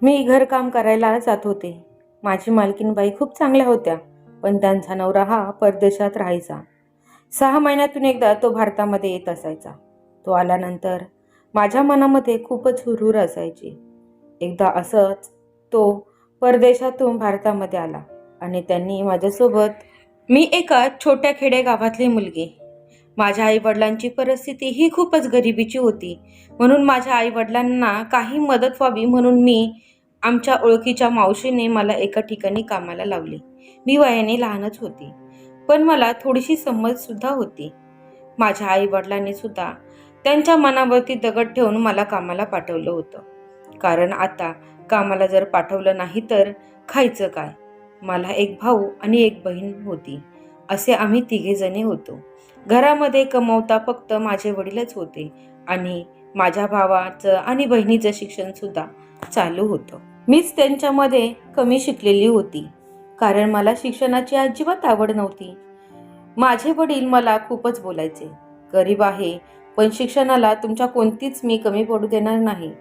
मी घरकाम करायला जात होते. माझी मालकीनबाई खूप चांगल्या होत्या, पण त्यांचा नवरा हा परदेशात राहायचा. 6 महिन्यातून एकदा तो भारतामध्ये येत असायचा. तो आल्यानंतर माझ्या मनामध्ये खूपच हुरहुर असायची. एकदा असंच तो परदेशातून भारतामध्ये आला आणि त्यांनी माझ्यासोबत मी एका छोट्या खेडेगावातली मुलगी. माझ्या आईवडिलांची परिस्थिती ही खूपच गरिबीची होती. म्हणून माझ्या आईवडिलांना काही मदत व्हावी म्हणून आमच्या ओळखीच्या मावशीने मला एका ठिकाणी कामाला लावले. मी वयाने लहानच होती, पण मला थोडीशी समज सुद्धा होती. माझ्या आईवडिलांनी सुद्धा त्यांच्या मनावरती दगड ठेवून मला कामाला पाठवलं होतं. कारण आता कामाला जर पाठवलं नाही तर खायचं काय? मला एक भाऊ आणि एक बहीण होती. असे आम्ही तिघे जणी होतो. घरामध्ये कमवता फक्त माझे वडीलच होते आणि माझ्या भावाचं आणि बहिणीचं शिक्षण सुद्धा चालू होतं. मीच त्यांच्यामध्ये कमी शिकलेली होती, कारण मला शिक्षणाची अजिबात आवड नव्हती. माझे वडील मला खूपच बोलायचे, गरीब आहे पण शिक्षणाला तुमच्या कोणतीच मी कमी पडू देणार नाही.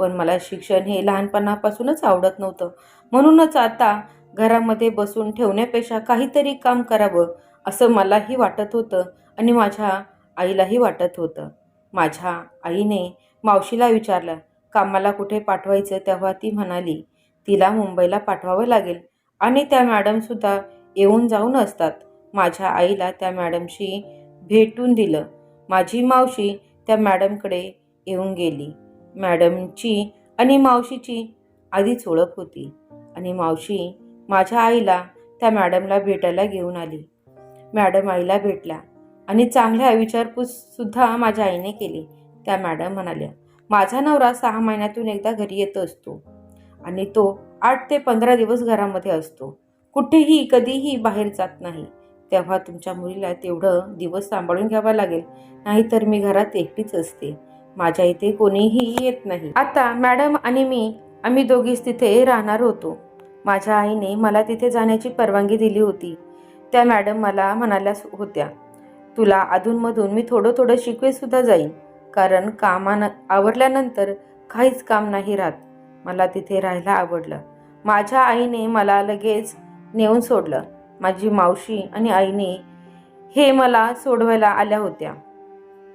पण मला शिक्षण हे लहानपणापासूनच आवडत नव्हतं. म्हणूनच आता घरामध्ये बसून ठेवण्यापेक्षा काहीतरी काम करावं असं मलाही वाटत होतं आणि माझ्या आईलाही वाटत होतं. माझ्या आईने मावशीला विचारलं कामाला कुठे पाठवायचं, तेव्हा ती म्हणाली तिला मुंबईला पाठवावं लागेल आणि त्या मॅडमसुद्धा येऊन जाऊन असतात. माझ्या आईला त्या मॅडमशी भेटून दिलं. माझी मावशी त्या मॅडमकडे येऊन गेली. मॅडमची आणि मावशीची आधीच ओळख होती आणि मावशी माझ्या आईला त्या मॅडमला भेटायला घेऊन आली. मॅडम आईला भेटल्या आणि चांगल्या विचारपूस सुद्धा माझ्या आईने केली. त्या मॅडम म्हणाल्या माझा नवरा 6 महिन्यातून एकदा घरी येत असतो आणि तो 8 ते 15 दिवस घरामध्ये असतो. कुठेही कधीही बाहेर जात नाही. तेव्हा तुमच्या मुलीला तेवढं दिवस सांभाळून घ्यावा लागेल, नाहीतर मी घरात एकटीच असते. माझ्या इथे कोणीही येत नाही. आता मॅडम आणि आम्ही दोघीच तिथे राहणार होतो. माझ्या आईने मला तिथे जाण्याची परवानगी दिली होती. त्या मॅडम मला म्हणाल्या होत्या तुला अधूनमधून मी थोडं थोडं शिकवे सुद्धा जाईन, कारण आवरल्यानंतर काहीच काम नाही राहत. मला तिथे राहायला आवडलं. माझ्या आईने मला लगेच नेऊन सोडलं. माझी मावशी आणि आईने हे मला सोडवायला आल्या होत्या.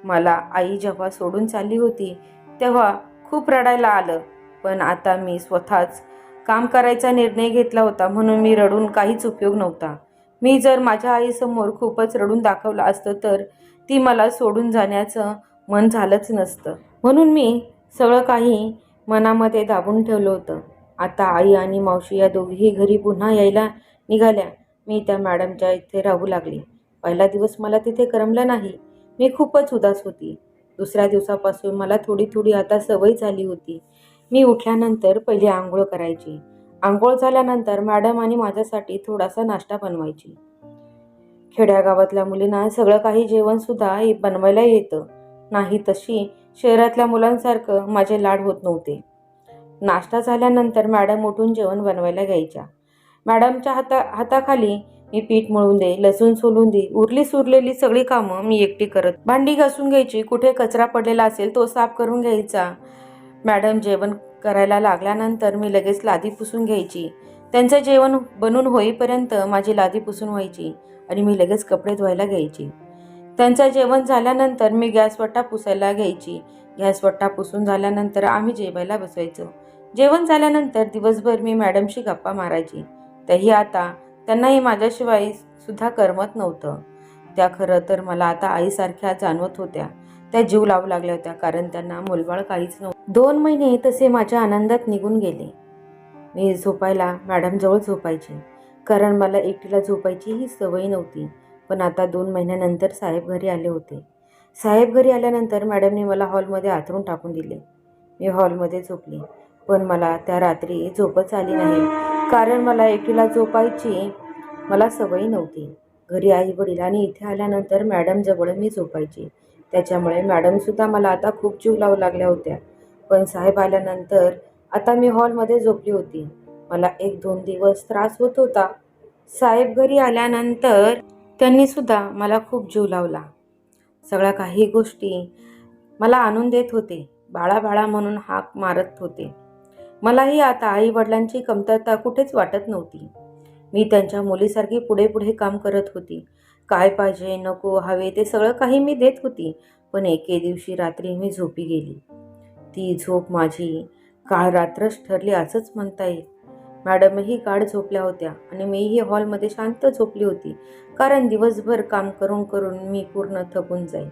मला आई जेव्हा सोडून चालली होती तेव्हा खूप रडायला आलं, पण आता मी स्वतःच काम करायचा निर्णय घेतला होता, म्हणून मी रडून काहीच उपयोग नव्हता. मी जर माझ्या आईसमोर खूपच रडून दाखवलं असतं तर ती मला सोडून जाण्याचं मन झालंच नसतं. म्हणून मी सगळं काही मनामध्ये दाबून ठेवलं होतं. आता आई आणि मावशी या दोघीही घरी पुन्हा यायला निघाल्या. मी त्या मॅडमच्या इथे राहू लागली. पहिला दिवस मला तिथे करमलं नाही. मी खूपच उदास होती. दुसऱ्या दिवसापासून मला थोडी थोडी आता सवय झाली होती. मी उठल्यानंतर पहिली आंघोळ करायची. आंघोळ झाल्यानंतर मॅडम आणि माझ्यासाठी थोडासा नाश्ता बनवायची. खेड्यागावातल्या मुलींना सगळं काही जेवणसुद्धा बनवायला येतं नाही, तशी शहरातल्या मुलांसारखं माझे लाड होत नव्हते. नाश्ता झाल्यानंतर मॅडम उठून जेवण बनवायला घ्यायच्या. मॅडमच्या हाताखाली मी पीठ मळून दे, लसूण सोलून दे, सुरलेली सगळी कामं मी एकटी करत. भांडी घासून घ्यायची, कुठे कचरा पडलेला असेल तो साफ करून घ्यायचा. मॅडम जेवण करायला लागल्यानंतर मी लगेच लादी पुसून घ्यायची. त्यांचं जेवण बनून होईपर्यंत माझी लादी पुसून व्हायची आणि मी लगेच कपडे धुवायला घ्यायची. त्यांचं जेवण झाल्यानंतर मी गॅसवट्टा पुसायला घ्यायची. गॅसवट्टा पुसून झाल्यानंतर आम्ही जेवायला बसायचो. जेवण झाल्यानंतर दिवसभर मी मॅडमशी गप्पा मारायची. तेही आता त्यांनाही माझ्याशिवाय सुद्धा करमत नव्हतं. त्या खरं तर मला आता आईसारख्या जाणवत होत्या. त्या जीव लावू लागल्या होत्या, कारण त्यांना मुलबाळ काहीच नव्हतं. 2 महिने तसे माझ्या आनंदात निघून गेले. मी झोपायला मॅडमजवळ झोपायचे, कारण मला एकटीला झोपायची ही सवय नव्हती. पण आता 2 महिन्यानंतर साहेब घरी आले होते. साहेब घरी आल्यानंतर मॅडमने मला हॉलमध्ये अंथरूण टाकून दिले. मी हॉलमध्ये झोपली, पण मला त्या रात्री झोपच आली नाही, कारण मला एकटीला झोपायची मला सवय नव्हती. घरी आई वडील आणि इथे आल्यानंतर मॅडमजवळ मी झोपायची. त्याच्यामुळे मॅडमसुद्धा मला आता खूप जीव लावू लागल्या होत्या. पण साहेब आल्यानंतर आता मी हॉलमध्ये झोपली होती. मला 1-2 दिवस त्रास होत होता. साहेब घरी आल्यानंतर त्यांनीसुद्धा मला खूप जीव लावला. सगळ्या काही गोष्टी मला आणून देत होते. बाळा बाळा म्हणून हाक मारत होते. मलाही आता आई वडिलांची कमतरता कुठेच वाटत नव्हती. मी त्यांच्या मुलीसारखी पुढे पुढे काम करत होती. काय पाहिजे, नको, हवे ते सगळं काही मी देत होती. पण एके दिवशी रात्री मी झोपी गेली. ती झोप माझी काळ रात्रच ठरली असंच म्हणता येईल. मॅडमही गाढ झोपल्या होत्या आणि मीही हॉलमध्ये शांत झोपली होती. कारण दिवसभर काम करून करून मी पूर्ण थकून जाई.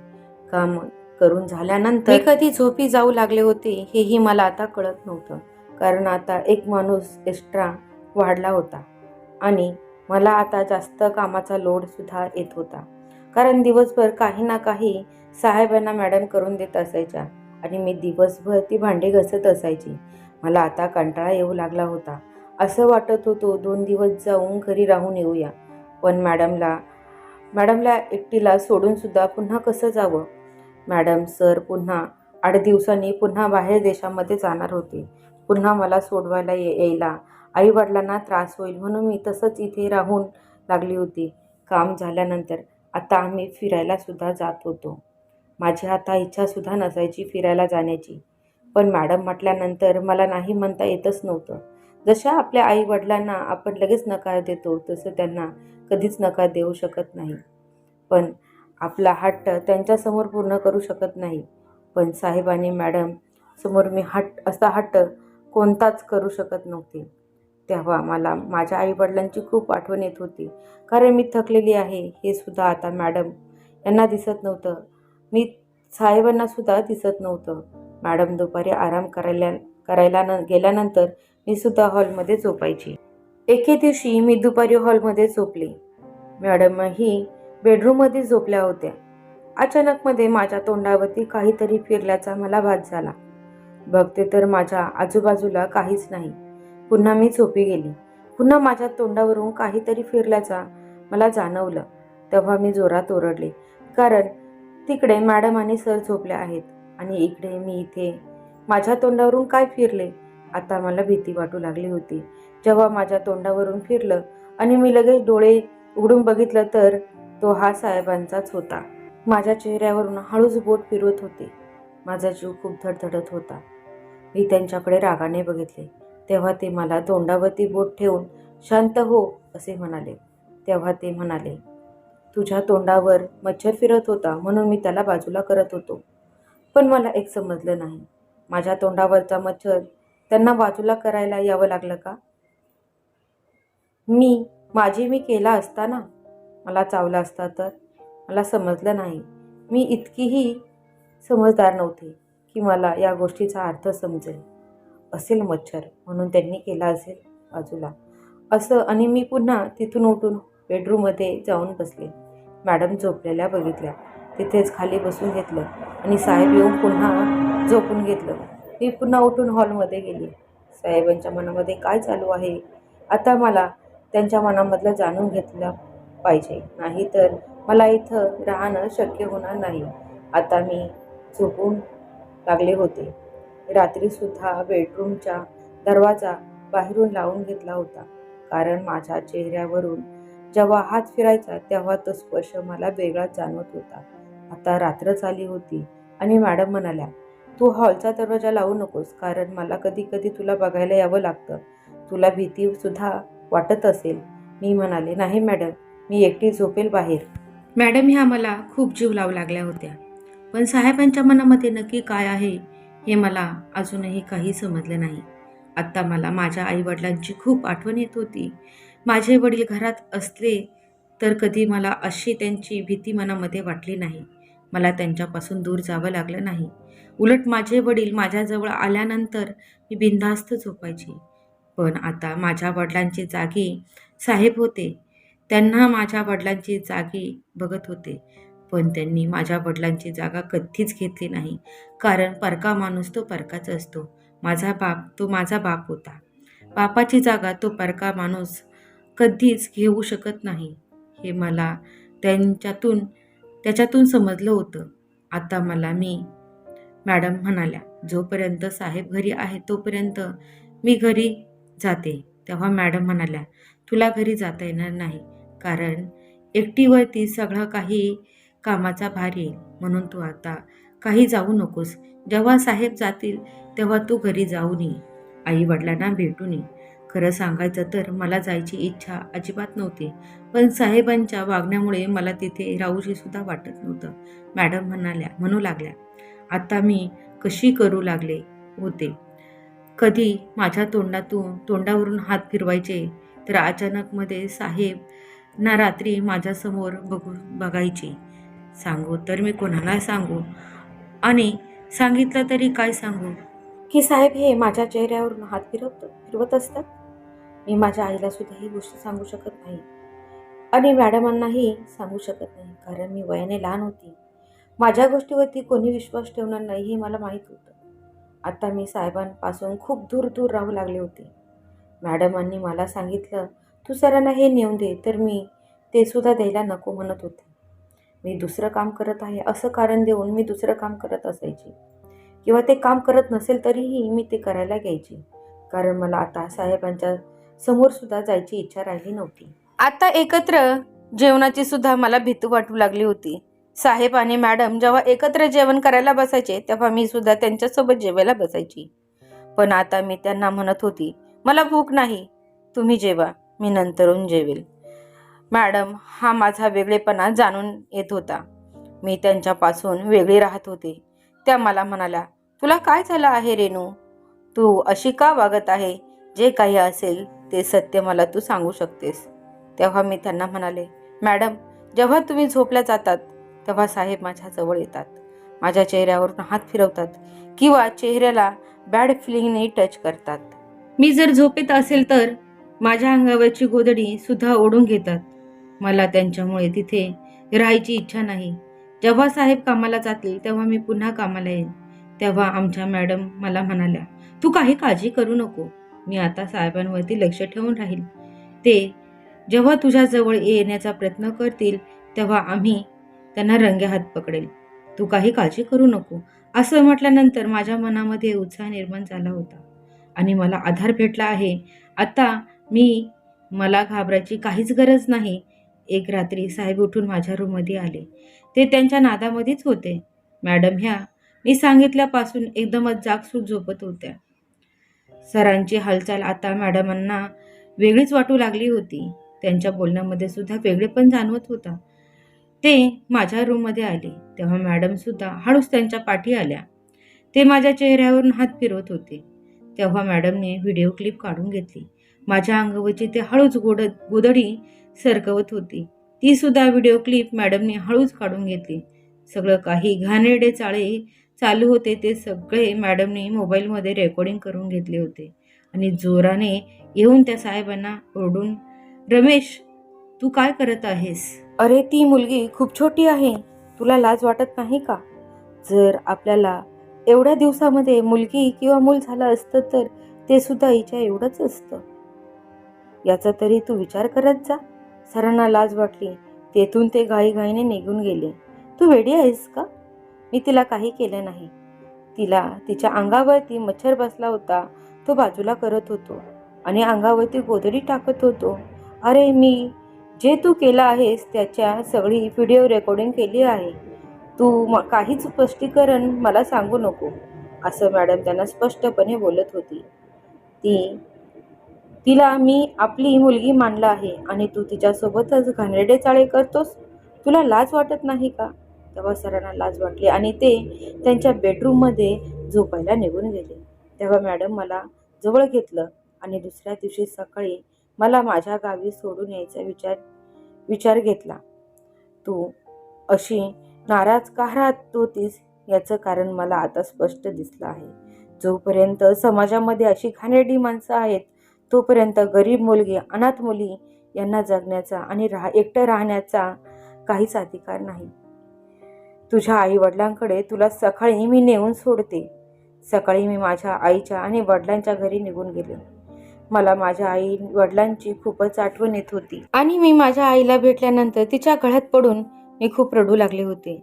काम करून झाल्यानंतर मी कधी झोपी जाऊ लागले होते हेही मला आता कळत नव्हतं. कारण आता एक माणूस एक्स्ट्रा वाढला होता आणि मला आता जास्त कामाचा लोड सुद्धा येत होता. कारण दिवसभर काही ना काही साहेबांना मॅडम करून देत असायच्या आणि मी दिवसभर ती भांडी घासत असायची. मला आता कंटाळा येऊ लागला होता. असं वाटत होतं 2 दिवस जाऊन घरी राहून येऊया. पण मॅडमला एकटीला सोडून सुद्धा पुन्हा कसं जावं? मॅडम सर पुन्हा 8 दिवसांनी पुन्हा बाहेर देशामध्ये जाणार होते. पुन्हा मला सोडवायला यायला आईवडिलांना त्रास होईल म्हणून मी तसंच इथे राहून लागली होती. काम झाल्यानंतर आता आम्ही फिरायला सुद्धा जात होतो. माझी आता इच्छासुद्धा नसायची फिरायला जाण्याची. पण मॅडम म्हटल्यानंतर मला नाही म्हणता येतच नव्हतं. जशा आपल्या आईवडिलांना आपण लगेच नकार देतो तसं त्यांना कधीच नकार देऊ शकत नाही. पण आपला हट्ट त्यांच्यासमोर पूर्ण करू शकत नाही. पण साहेब आणि मॅडम समोर मी असा हट्ट कोणताच करू शकत नव्हते. तेव्हा मला माझ्या आईवडिलांची खूप आठवण येत होती. कारण मी थकलेली आहे हे सुद्धा आता मॅडम यांना दिसत नव्हतं. मी साहेबांना सुद्धा दिसत नव्हतं. मॅडम दुपारी आराम करायला गेल्यानंतर मी सुद्धा हॉलमध्ये झोपायची. एके दिवशी मी दुपारी हॉलमध्ये झोपले. मॅडमही बेडरूममध्ये झोपल्या होत्या. अचानकमध्ये माझ्या तोंडावरती काहीतरी फिरल्याचा मला भास झाला. बघते तर माझ्या आजूबाजूला काहीच नाही. पुन्हा मी झोपी गेली. पुन्हा माझ्या तोंडावरून काहीतरी फिरल्याचा मला जाणवलं. तेव्हा मी जोरात ओरडले. कारण तिकडे मॅडम आणि सर झोपले आहेत आणि इकडे मी इथे. माझ्या तोंडावरून काय फिरले? आता मला भीती वाटू लागली होती. जेव्हा माझ्या तोंडावरून फिरलं आणि मी लगेच डोळे उघडून बघितलं तर तो हा साहेबांचाच होता. माझ्या चेहऱ्यावरून हळूच बोट फिरवत होते. माझा जीव खूप धडधडत होता. मी त्यांच्याकडे रागाने बघितले. तेव्हा ते मला तोंडावरती बोट ठेवून शांत हो असे म्हणाले. तेव्हा ते म्हणाले, तुझ्या तोंडावर मच्छर फिरत होता म्हणून मी त्याला बाजूला करत होतो. पण मला एक समजलं नाही. माझ्या तोंडावरचा मच्छर त्यांना बाजूला करायला यावं लागलं का? मी केला असता ना. मला चावला असता तर? मला समजलं नाही. मी इतकीही समजदार नव्हते की मला या गोष्टीचा अर्थ समजेल. असेल मच्छर म्हणून त्यांनी केला असेल बाजूला असं. आणि मी पुन्हा तिथून उठून बेडरूममध्ये जाऊन बसले. मॅडम झोपलेल्या बघितल्या. तिथेच खाली बसून घेतलं आणि साहेब येऊन पुन्हा झोपून घेतलं. मी पुन्हा उठून हॉलमध्ये गेली. साहेबांच्या मनामध्ये काय चालू आहे आता मला त्यांच्या मनामधलं जाणून घेतलं पाहिजे. नाही तर मला इथं राहणं शक्य होणार नाही. आता मी झोपून लागले होते. रात्रीसुद्धा बेडरूमचा दरवाजा बाहेरून लावून घेतला होता. कारण माझ्या चेहऱ्यावरून जेव्हा हात फिरायचा तेव्हा तो स्पर्श मला वेगळाच जाणवत होता. आता रात्र झाली होती आणि मॅडम म्हणाल्या, तू हॉलचा दरवाजा लावू नकोस कारण मला कधी कधी तुला बघायला यावं लागतं. तुला भीती सुद्धा वाटत असेल. मी म्हणाले, नाही मॅडम, मी एकटी झोपेल बाहेर. मॅडम ह्या मला खूप जीव लावू लागल्या होत्या. पण साहेबांच्या मनामध्ये नक्की काय आहे हे मला अजूनही काही समजलं नाही. आत्ता मला माझ्या आईवडिलांची खूप आठवण येत होती. माझे वडील घरात असले तर कधी मला अशी त्यांची भीती मनामध्ये वाटली नाही. मला त्यांच्यापासून दूर जावं लागलं नाही. उलट माझे वडील माझ्याजवळ आल्यानंतर मी बिनधास्त झोपायची. पण आता माझ्या वडिलांची जागी साहेब होते. त्यांना माझ्या वडिलांची जागी बघत होते. पण त्यांनी माझ्या वडिलांची जागा कधीच घेतली नाही. कारण परका माणूस तो परकाच असतो. माझा बाप तो माझा बाप होता. बापाची जागा तो परका माणूस कधीच घेऊ शकत नाही. हे मला त्याच्यातून समजलं होतं. आता मॅडम म्हणाल्या, जोपर्यंत साहेब घरी आहे तोपर्यंत मी घरी जाते. तेव्हा मॅडम म्हणाल्या, तुला घरी जाता येणार नाही कारण एकटीवरती सगळं काही कामाचा भार येईल. म्हणून तू आता काही जाऊ नकोस. जेव्हा साहेब जातील तेव्हा तू घरी जाऊन ये. आई वडिलांना भेटून ये. खरं सांगायचं तर मला जायची इच्छा अजिबात नव्हती, पण साहेबांच्या वागण्यामुळे मला तिथे राहूशी सुद्धा वाटत नव्हतं. मॅडम म्हणू लागल्या, आता मी कशी करू लागले होते. कधी माझ्या तोंडावरून हात फिरवायचे तर अचानक मध्ये साहेब ना रात्री माझ्यासमोर बघायचे. सांगू तर मी कोणाला सांगू, आणि सांगितलं तरी काय सांगू, की साहेब हे माझ्या चेहऱ्यावरून हात फिरवत असतात. मी माझ्या आईला सुद्धा ही गोष्ट सांगू शकत नाही आणि मॅडमांनाही सांगू शकत नाही, कारण मी वयाने लहान होती. माझ्या गोष्टीवरती कोणी विश्वास ठेवणार नाही हे मला माहीत होतं. आता मी साहेबांपासून खूप दूर दूर राहू लागले होते. मॅडमांनी मला सांगितलं, तू सरांना हे नेऊन दे, तर मी ते सुद्धा द्यायला नको म्हणत होते. मी दुसरं काम करत आहे असं कारण देऊन मी दुसरं काम करत असायची, किंवा ते काम करत नसेल तरीही मी ते करायला घ्यायची, कारण मला आता साहेबांच्या समोर सुद्धा जायची इच्छा राहिली नव्हती. आता एकत्र जेवणाची सुद्धा मला भीती वाटू लागली होती. साहेब आणि मॅडम जेव्हा एकत्र जेवण करायला बसायचे तेव्हा मी सुद्धा त्यांच्यासोबत जेवायला बसायची. पण आता मी त्यांना म्हणत होती, मला भूक नाही, तुम्ही जेवा, मी नंतरून जेवेल. मॅडम हा माझा वेगळेपणा जाणून येत होता. मी त्यांच्यापासून वेगळी राहत होते. त्या मला म्हणाल्या, तुला काय झालं आहे रेणू? तू अशी का वागत आहे? जे काही असेल ते सत्य मला तू सांगू शकतेस. तेव्हा मी त्यांना म्हणाले, मॅडम जेव्हा तुम्ही झोपल्या जातात तेव्हा साहेब माझ्या जवळ येतात, माझ्या चेहऱ्यावरून हात फिरवतात किंवा चेहऱ्याला बॅड फिलिंगने टच करतात. मी जर झोपेत असेल तर माझ्या अंगावरची गोधडी सुद्धा ओढून घेतात. मला त्यांच्यामुळे तिथे राहायची इच्छा नाही. जेव्हा साहेब कामाला जातील तेव्हा मी पुन्हा कामाला येईन. तेव्हा आमच्या मॅडम मला म्हणाल्या, तू काही काळजी करू नको, मी आता साहेबांवरती लक्ष ठेवून राहील. ते जेव्हा तुझ्या जवळ येण्याचा प्रयत्न करतील तेव्हा आम्ही त्यांना रंगे हात पकडेल. तू काही काळजी करू नको. असं म्हटल्यानंतर माझ्या मनामध्ये उत्साह निर्माण झाला होता आणि मला आधार भेटला आहे. आता मला घाबरायची काहीच गरज नाही. एक रात्री साहेब उठून माझ्या रूममध्ये आले. ते त्यांच्या नादामध्येच होते. मॅडम ह्या मी सांगितल्यापासून एकदमच जागसूत झोपत होत्या. सरांची हालचाल आता मॅडमांना वेगळीच वाटू लागली होती. त्यांच्या बोलण्यामध्ये सुद्धा वेगळेपण जाणवत होता. ते माझ्या रूममध्ये आले तेव्हा मॅडम सुद्धा हळूच त्यांच्या पाठी आल्या. ते माझ्या चेहऱ्यावरून हात फिरवत होते. तेव्हा मॅडमने व्हिडिओ क्लिप काढून घेतली. माझ्या अंगावरची ते हळूच गोधडी सरकवत होती. ती सुद्धा व्हिडिओ क्लिप मॅडमने हळूच काढून घेतली. सगळं काही घाणेरडे चाळे चालू होते ते सगळे मॅडमने मोबाईलमध्ये रेकॉर्डिंग करून घेतले होते आणि जोराने येऊन त्या साहेबांना ओरडून, रमेश तू काय करत आहेस? अरे ती मुलगी खूप छोटी आहे, तुला लाज वाटत नाही का? जर आपल्याला एवढ्या दिवसामध्ये मुलगी किंवा मूल झालं असतं तर ते सुद्धा हिच्या एवढंच असतं. याचा तरी तू विचार करत जा. सरांना लाज वाटली. तेथून ते घाईघाईने निघून गेले. तू वेडी आहेस का? मी तिला काही केलं नाही. तिच्या अंगावरती मच्छर बसला होता, तो बाजूला करत होतो आणि अंगावरती गोधडी टाकत होतो. अरे मी जे तू केलं आहेस त्याच्या सगळी व्हिडिओ रेकॉर्डिंग केली आहे. तू काहीच स्पष्टीकरण मला सांगू नको, असं मॅडम त्यांना स्पष्टपणे बोलत होती. तिला मी आपली मुलगी मानलं आहे आणि तू तिच्यासोबतच घाणेरडे चाळे करतोस. तुला लाज वाटत नाही का? तेव्हा सरांना लाज वाटली आणि ते त्यांच्या बेडरूममध्ये झोपायला निघून गेले. तेव्हा मॅडम मला जवळ घेतलं आणि दुसऱ्या दिवशी सकाळी मला माझ्या गावी सोडून यायचा विचार घेतला. तू अशी नाराज का राहत होतीस याचं कारण मला आता स्पष्ट दिसलं आहे. जोपर्यंत समाजामध्ये अशी घाणेरडी माणसं आहेत तोपर्यंत गरीब मुलगी, अनाथ मुली यांना जगण्याचा आणि एकटं राहण्याचा काहीच अधिकार नाही. तुझ्या आई वडिलांकडे तुला सकाळी मी नेऊन सोडते. सकाळी मी माझ्या आईच्या आणि वडिलांच्या घरी निघून गेले. मला माझ्या आई वडिलांची खूपच आठवण येत होती आणि मी माझ्या आईला भेटल्यानंतर तिच्या गळ्यात पडून मी खूप रडू लागले होते.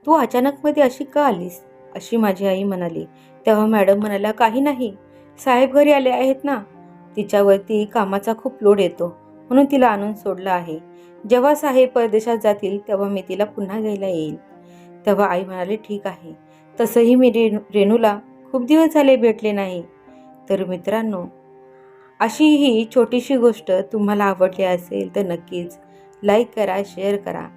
तू अचानक मध्ये अशी का आलीस? अशी माझी आई म्हणाली. तेव्हा मॅडम म्हणाल्या, काही नाही, साहेब घरी आले आहेत ना, तिच्यावरती कामाचा खूप लोड येतो म्हणून तिला आणून सोडलं आहे. जेव्हा साहेब परदेशात जातील तेव्हा मी तिला पुन्हा घ्यायला येईल. तेव्हा आई म्हणाली, ठीक आहे. तसंही मी रेणूला खूप दिवस झाले भेटले नाही, तर मित्रांनो, अशी ही छोटीशी गोष्ट तुम्हाला आवडली असेल तर नक्कीच लाईक करा, शेअर करा.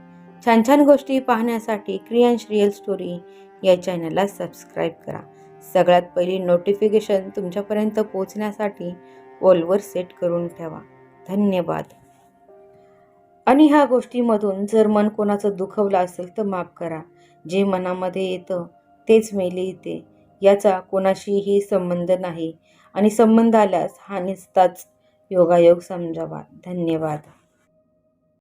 छान छान गोष्टी पाहण्यासाठी क्रियांश रिअल स्टोरी या चॅनलला सबस्क्राईब करा. सगळ्यात पहिली नोटिफिकेशन तुमच्यापर्यंत पोहोचण्यासाठी ऑलवर सेट करून ठेवा. धन्यवाद. आणि ह्या गोष्टीमधून जर मन कोणाचं दुखवलं असेल तर माफ करा. जे मनामध्ये येतं तेच मी लिहिते. याचा कोणाशीही संबंध नाही आणि संबंध आल्यास हा नुसताच योगायोग समजावा. धन्यवाद.